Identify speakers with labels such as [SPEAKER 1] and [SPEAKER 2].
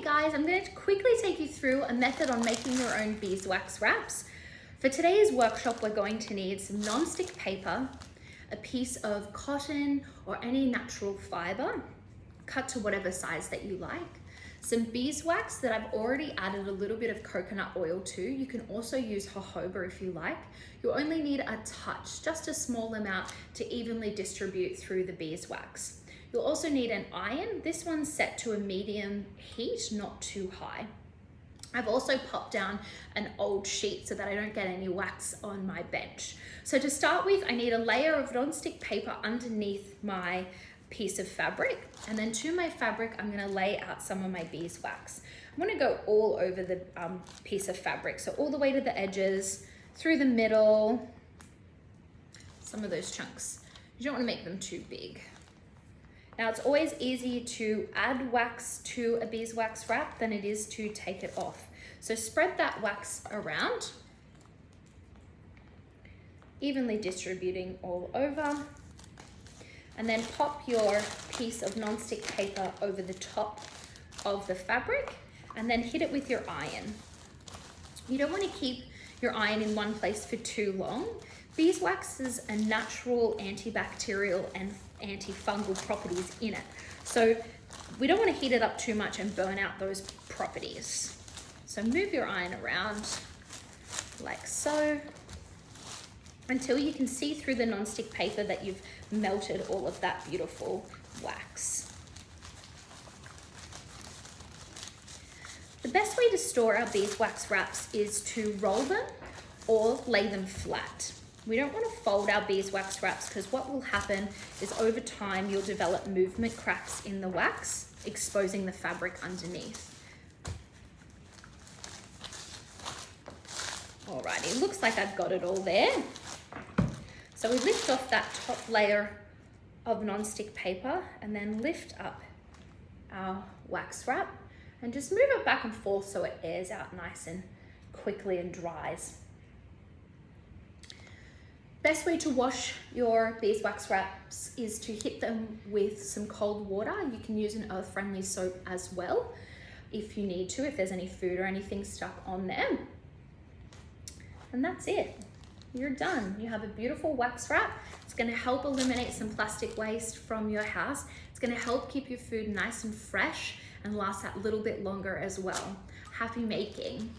[SPEAKER 1] guys, I'm going to quickly take you through a method on making your own beeswax wraps. For today's workshop, we're going to need some non-stick paper, a piece of cotton or any natural fiber, cut to whatever size that you like, some beeswax that I've already added a little bit of coconut oil to. You can also use jojoba if you like. You only need a touch, just a small amount to evenly distribute through the beeswax. You'll also need an iron. This one's set to a medium heat, not too high. I've also popped down an old sheet so that I don't get any wax on my bench. So to start with, I need a layer of non-stick paper underneath my piece of fabric. And then to my fabric, I'm gonna lay out some of my beeswax. I'm gonna go all over the piece of fabric. So all the way to the edges, through the middle, some of those chunks. You don't wanna make them too big. Now it's always easier to add wax to a beeswax wrap than it is to take it off. So spread that wax around, evenly distributing all over, and then pop your piece of non-stick paper over the top of the fabric and then hit it with your iron. You don't want to keep your iron in one place for too long. Beeswax has a natural antibacterial and antifungal properties in it. So we don't want to heat it up too much and burn out those properties. So move your iron around like so until you can see through the non-stick paper that you've melted all of that beautiful wax. The best way to store our beeswax wraps is to roll them or lay them flat. We don't want to fold our beeswax wraps because what will happen is over time you'll develop movement cracks in the wax, exposing the fabric underneath. Alrighty, looks like I've got it all there. So we lift off that top layer of non-stick paper and then lift up our wax wrap and just move it back and forth so it airs out nice and quickly and dries. Best way to wash your beeswax wraps is to hit them with some cold water. You can use an earth-friendly soap as well if you need to, if there's any food or anything stuck on them. And that's it. You're done. You have a beautiful wax wrap. It's going to help eliminate some plastic waste from your house. It's going to help keep your food nice and fresh and last that little bit longer as well. Happy making.